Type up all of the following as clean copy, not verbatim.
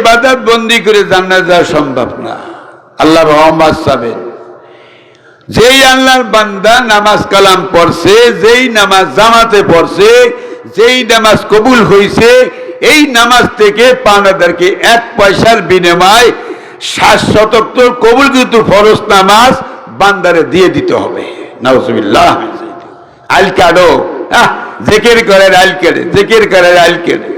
ইবাদত বন্দি করে জান্নাত যাওয়া সম্ভব না। আল্লাহ রহমত চাবেন। যেই আল্লাহর বান্দা নামাজ কালাম পড়ছে, যেই নামাজ জামাতে পড়ছে, যেই নামাজ কবুল হয়েছে, এই নামাজ থেকে পাওনাদারকে 1 পয়সার বিনিময় 60 কবুল কিন্তু ফরজ নামাজ বান্দারে দিয়ে দিতে হবে। নাউজুবিল্লাহ। আইল কাড়ো, জেকের করে আইল কেড়ে, জেকের করে আইল কেড়ে।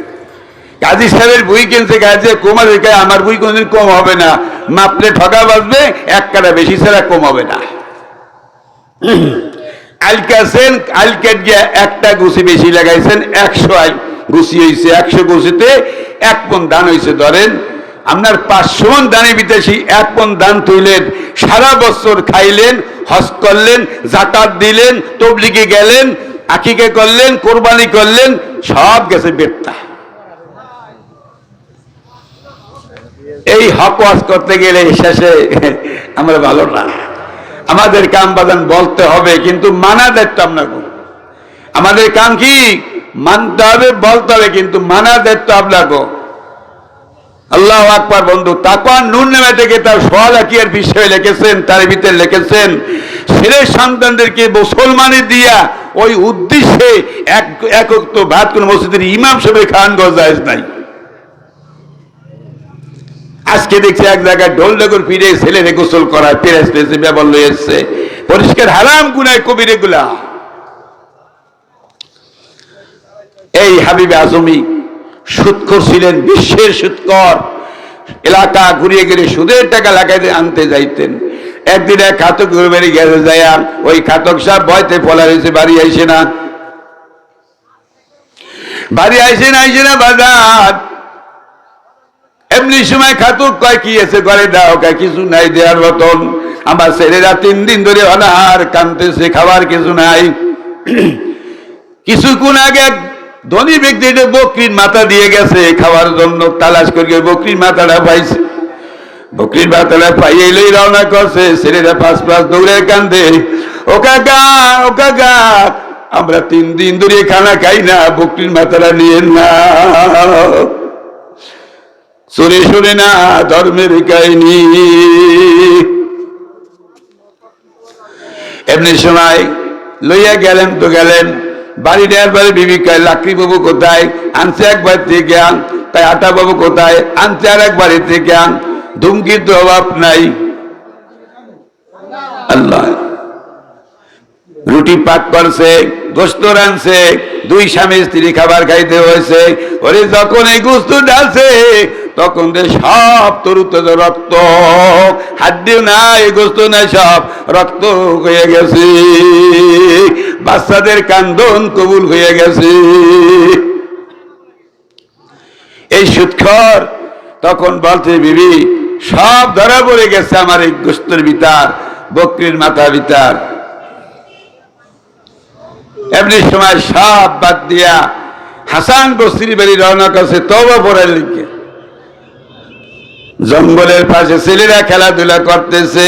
কাজী সাহেবের বই কিনছে গাছে কমার, আমার বই কোনদিন কম হবে না, মাপলে ঠকা বাজবে, 1 কাটা বেশি ছাড়া কম হবে না। আলকাছেন, আলকেট গিয়া 1টা গুছি বেশি লাগাইছেন, 100 গুছি হয়েছে, 100 গুছিতে 1 পণ দান হয়েছে। ধরেন আপনার 500 মণ দানে বিদেশি 1 পণ দান তুইলেন, সারা বছর খাইলেন, হজ করলেন, যাকাত দিলেন, তবলিগে গেলেন, আকিকা করলেন, কোরবানি করলেন, সব গেছে বেত্তা। এই হক ওয়াজ করতে গেলে শেষে আমরা ভালো না। আমাদের কাম বাদান বলতে হবে, কিন্তু মানা দায়িত্ব আপনার। আমাদের কাম কি মানতে হবে, বলতে হবে, কিন্তু মানা দায়িত্ব আপনার। আল্লাহু আকবার। বন্ধু তাকওয়া নূর নামে থেকে তার সোয়ালাকিয়ার বিষয়ে লিখেছেন, তার ভিতরে লিখেছেন ছেলে সন্তানদেরকে মুসলমানি দিয়া ওই উদ্দেশ্যে এক ওয়াক্ত ভাত কোন মসজিদের ইমাম সাহেব খান গজায়েজ নাই। আজকে দেখছি এক জায়গায় ঢোল ডগর ফিরে ছেলেরে গোসল করায়, পেরেস পেয়েছে, ব্যবহার লয়ে এসছে, পরিষ্কার হারাম গুনায় কবির এগুলা। এই হাবিবে আজমি সুদখোর ছিলেন, বিশ্বের সুদখোর। এলাকা ঘুরিয়ে ঘুরিয়ে সুদের টাকা লাগাইতে আনতে যাইতেন। একদিন এক খাতক বাড়ি গেছে, যাইয়া ওই খাতক সাহেব ভয়তে ফলা রয়েছে, বাড়ি আইসে না, বাড়ি আইসে না বাজার। এমনি সময় খাতুক কয় কি আছে ঘরে দাও, কিছু নাই দেওয়ার মতন। আমার ছেলেরা 3 দিন ধরে অনাহার কাঁদতেছে, খাবার কিছু নাই। কিছুক্ষণ আগে ধনী ব্যক্তি বকরির মাথা দিয়ে গেছে খাওয়ার জন্য, তালাশ করে বকরির মাথাটা পাইছে। বকরির মাথাটা পাইলেই রওনা করছে, ছেলেরা 5 দৌড়ে কান্দে, ও কাকা, ও কাকা, আমরা 3 দিন ধরে খানা খাই না, বকরির মাথাটা নিয়ে না। শুনে শুনে না ধর্মের কাহিনী। এমনি সময় লইয়া গেলেন তো গেলেন, বাড়ি নেওয়ার পরে বিবি কয় লাকড়ি বাবু কোথায়, আনছে এক বাড়ি থেকে আন, তাই আটা বাবু কোথায়, আনছে আর এক বাড়ি থেকে আন। ধুমকির তো অভাব নাই। আল্লাহ রুটি পাক করছে, গোস্ত রানছে, 2 স্বামী স্ত্রী খাবার খাইতে হয়েছে। ওরে যখন এই গোস্ত ডালছে তখন সব তরুত রক্ত, হাড্ডিও নাই, গোস্ত নাই, সব রক্ত হয়ে গেছে। বাচ্চাদের কান্দন কবুল হয়ে গেছে। এই সুদখোর তখন বলছে বিবি সব ধরা পড়ে গেছে আমার এই গোস্তের ভিতর, বকরির মাথা ভিতর। এমনি সময় সব বাদ দিয়া হাসান বসরির বাড়ি রওনা করছে তওবা পড়ার লিখে। জঙ্গলের পাশে ছেলেরা খেলাধুলা করতেছে।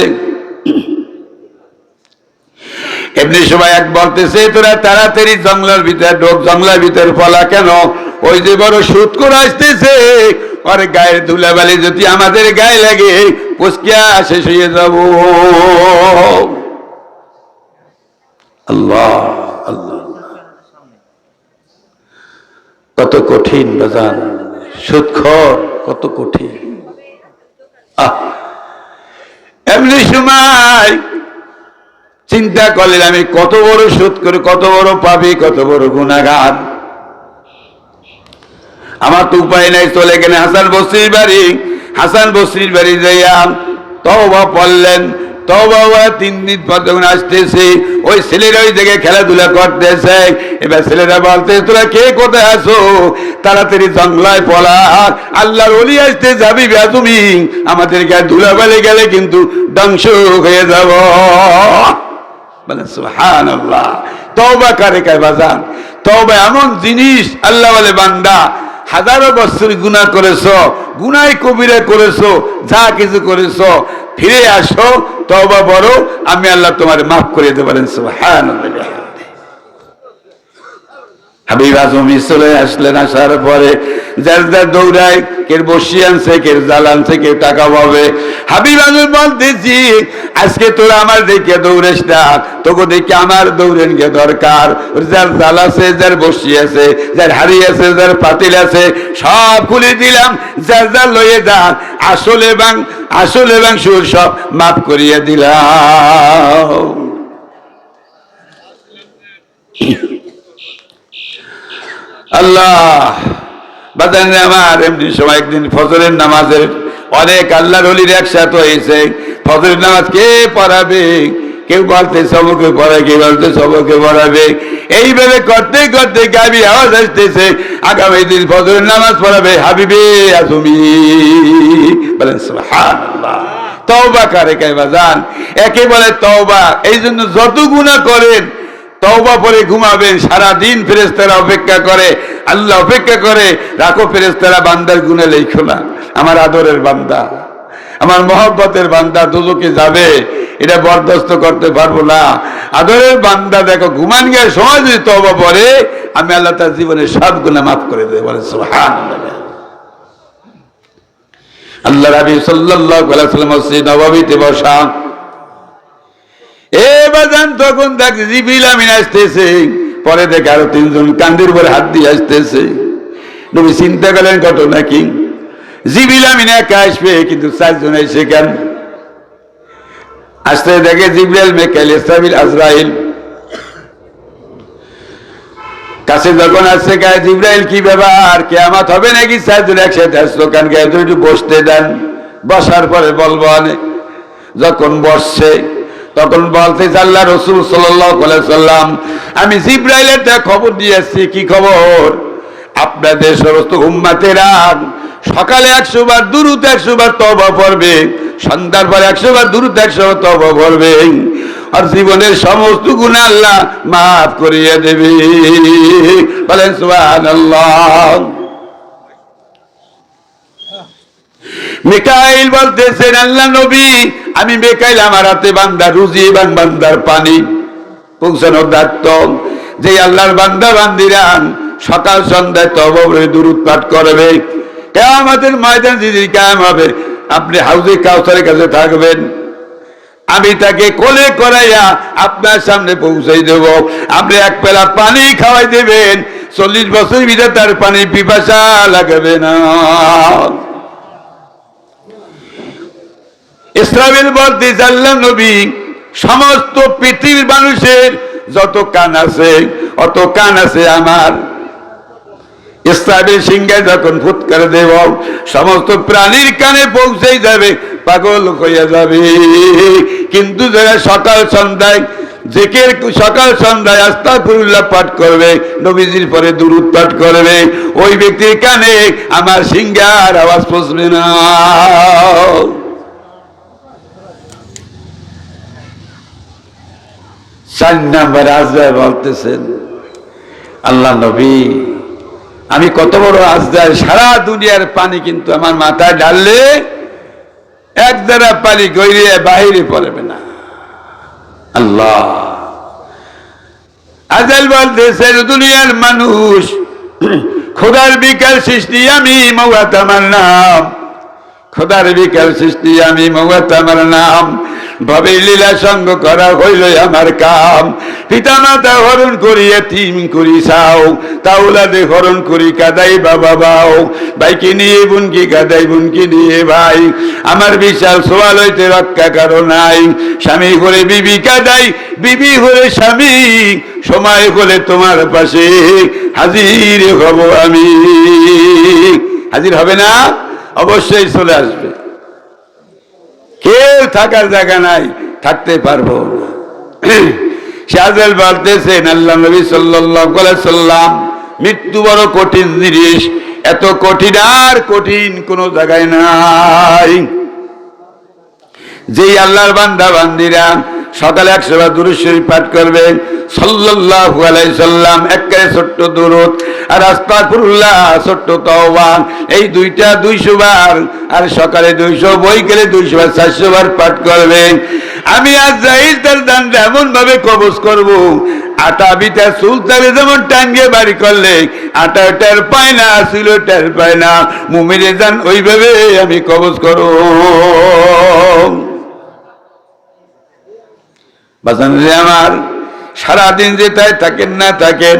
এমনি সময় এক বলতেছে তোরা তাড়াতাড়ি জঙ্গলের ভিতরে ঢোক, জঙ্গলের ভিতরে ফলা কেন, ওই যে বড় সুদখোর আসতেছে, ওর গায়ের ধুলাবালি যদি আমাদের গায়ে লাগে পুষ্কিয়া শেষ হয়ে যাব। আল্লাহ আল্লাহ, কত কঠিন বাজান, সুদখোর কত কঠিন। এমনি সময় চিন্তা করলেন আমি কত বড় সুদ করে, কত বড় পাপী, কত বড় গুনাহগার। আমার তো উপায় নাই, চলে গেলেন হাসান বসরির বাড়ি। হাসান বসরির বাড়ি যাইয়া তওবা পড়লেন। তওবা 3 দিন পর যখন আসতেছে, ওই ছেলেরা ওই জায়গায় খেলাধুলা করতেছে। এবার ছেলেরা বলতে তোরা কে কোথায় আসো, তাড়াতাড়ি জঙ্গলায় পলা, আল্লাহর ওলি আসতে যাবি তুমি, আমাদের গায়ে ধুলাবালি গেলে কিন্তু ধ্বংস হয়ে যাব। বলে সুবহানাল্লাহ। তওবা কারে কয় বাজান? তওবা এমন জিনিস, আল্লাহ বলে বান্দা হাজারো বছর গুনাহ করেছো, গুনাহ কবিরা করেছো, যা কিছু করেছো, ফিরে আসো, তওবা করো, আমি আল্লাহ তোমার মাফ করে দিতে পারেন। সুবহানাল্লাহ। হাবিব আজমি চলে আসলেন। আসার পরে যার যার দৌড়ায়, কে বসি আনছে, কে জাল আনছে, কে টাকা পাবে। হাবিব আমি বলতেছি আজকে তোরা আমার দেখে দৌড়েস না, তোকে দেখে আমার দৌড়েন গে দরকার। যার জাল আছে, যার বসি আছে, যার হাড়ি আছে, যার পাতিল আছে, সব খুলে দিলাম, যার যার লয়ে যান, আসল এবং সুর সব মাফ করিয়ে দিলাম। আল্লাহ বাদান আমার এমনি সময় একদিন ফজরের নামাজের অনেক আল্লাহর ওলির একসাথে হয়েছে। ফজরের নামাজ কে পড়াবে? কেউ বলতে সবকে পড়ায়, কেউ বলতে সবকে পড়াবে। এইভাবে করতে করতে গাবি আওয়াজ আসতেছে, আগামী দিন ফজরের নামাজ পড়াবে হাবিবে আজমি। বলেন সুবহানাল্লাহ। তওবা করে কে বাজান? একে বলে তওবা। এই জন্য যত গুনাহ করেন তওবা পরে ঘুমাবেন, সারাদিন ফেরেশতারা অপেক্ষা করে, আল্লাহ অপেক্ষা করে। রাখো ফেরেশতারা বান্দার গুনাহ লেখো না। আমার আদরের বান্দা, আমার মহব্বতের বান্দা দোজখে যাবে, এটা বরদাস্ত করতে পারবো না। আদরের বান্দা দেখো ঘুমান গিয়ে সময় যদি তওবা পড়ে, আমি আল্লাহ তার জীবনের সব গুনাহ মাফ করে দেব। বলে সুবহানাল্লাহ। আল্লাহ রাবী সাল্লাল্লাহু আলাইহি ওয়াসাল্লাম মসজিদ নববীতে বসা, এ বাজান তখন দেখ জিবরিল আমিন আসতেছে, পরে দেখে আরো তিনজন কান্দের উপরে হাত দিয়ে আসতেছে। নবী চিন্তা করলেন ঘটনা কি? জিবরিল আমিন একা আসবে, কিন্তু চারজন এসে কেন? আসতে দেখে জিবরাইল, মিকাইল, ইসরাফিল, আজরাইল। কাছে যখন আসছে গায়ে জিবরাইল, কি ব্যাপার, কিয়ামত হবে নাকি? চারজন একসাথে আসলো কেন? গায়ে একটু বসতে দেন, বসার পরে বলবো। যখন বসছে তখন বলতেছে আল্লাহ রাসূল সাল্লাল্লাহু আলাইহি সাল্লাম, আমি জিবরাইলের খবর দিয়ে আসছি। কি খবর? আপনাদের সমস্ত উম্মতেরা সকালে 100 বার দুরূদ 100 বার তওবা পড়বে, সন্ধ্যার পর 100 বার দুরূদ 100 বার তওবা পড়বে, আর জীবনের সমস্ত গুনাহ আল্লাহ মাফ করিয়ে দেবে। বলেন সুবহানাল্লাহ। মিকাইল বলতেছেন, আল্লাহ নবী, আমি মিকাইল, আমার হাতে বান্দা রুজি এবং বান্দার পানি পৌঁছানোর দায়িত্ব। যে আল্লাহর বান্দা বান্দিরা সকাল সন্ধ্যায় তওবা পড়ে দুরূদ পাঠ করবে, কিয়ামতের ময়দান যেদিন কায়েম হবে, আপনি হাউজে কাউসারের কাছে থাকবেন, আমি তাকে কোলে করাইয়া আপনার সামনে পৌঁছাই দেব। আপনি এক পেলা পানি খাওয়াই দেবেন, 40 বছর ভিতরে তার পানি পিপাসা লাগবে না। ইসরাফিল বলতেছে, আল্লাহ নবী, সমস্ত পৃথিবীর মানুষের যত কান আছে অত কান আছে আমার। ইসরাফিল সিংহায় যখন ফুৎকার দেব, সমস্ত প্রাণীর কানে পৌঁছেই যাবে, পাগল হইয়া যাবে। কিন্তু যারা সকাল সন্ধ্যায় জিকির, সকাল সন্ধ্যায় আস্তাগফিরুল্লাহ পাঠ করবে, নবীজির পরে দুরূদ পাঠ করবে, ওই ব্যক্তির কানে আমার সিংহার আওয়াজ পৌঁছবে না। 4 নম্বর আজরাইল বলতেছেন, আল্লাহ নবী, আমি কত বড় আজরাইল, সারা দুনিয়ার পানি কিন্তু আমার মাথায় ঢাললে এক দ্বারা পানি গড়িয়ে বাহিরে পড়বে না। আল্লাহ। আজরাইল বলতেছেন, দুনিয়ার মানুষ, খোদার বিকাল সৃষ্টি আমি, মওয়াত আমার নাম। খোদার বিকাল সৃষ্টি আমি, মওয়াত আমার নাম। ভবের লীলা সঙ্গ করা হইল আমার কাম। পিতা মাতা হরণ করি, এতিম করি চাও, তাওলাদে হরণ করি কাদাই বাবা বাও। ভাইকে নিয়ে বোনকে কাদাই, বোনকে নিয়ে ভাই। আমার বিশাল সোয়াল হইতে রক্ষা কারো নাই। স্বামী করে বিবি কাদাই, বিবি হলে স্বামী। সময় হলে তোমার পাশে হাজির হব আমি। হাজির হবে না? অবশ্যই চলে আসবে। কেউ থাকার জায়গা নাই, থাকতে পারবো না। আজরাইল বলতেছেন, আল্লাহ নবী সাল্লাল্লাহু আলাইহি সাল্লাম, মৃত্যু বড় কঠিন জিনিস, এত কঠিন আর কঠিন কোন জায়গায় নাই। যেই আল্লাহর বান্দা বান্দিরা সকালে 100 বার দুরূদ শরীফ পাঠ করবেন, সাল্লাল্লাহু আলাইহি সাল্লাম, একবারে ছোট্ট দুরূদ আর আস্তাগফিরুল্লাহ, ছোট্ট তওবা, এই দুইটা 200 বার, আর সকালে 200, বৈকালে 200 বার, 400 বার পাঠ করবেন। আমি আজরাইল তার দানটা এমন ভাবে কবজ করব, আটা বিটা সুলতানে যেমন টাঙ্গে বাড়ি করলে আটা টের পায় না, ছিল টের পায় না, মুমিনে যান ওইভাবে আমি কবজ করো। বাজান রে আমার, সারাদিন যেটাই থাকেন না থাকেন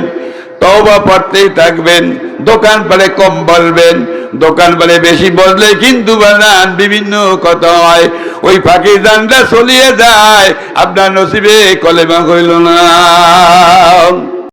তওবা পড়তেই থাকবেন। দোকান পারে কম বলবেন, দোকান পারে বেশি বললে কিন্তু বানান বিভিন্ন কথা হয়, ওই ফাঁকি জানটা চলিয়ে যায়, আপনার নসিবে কলেমা হইল না।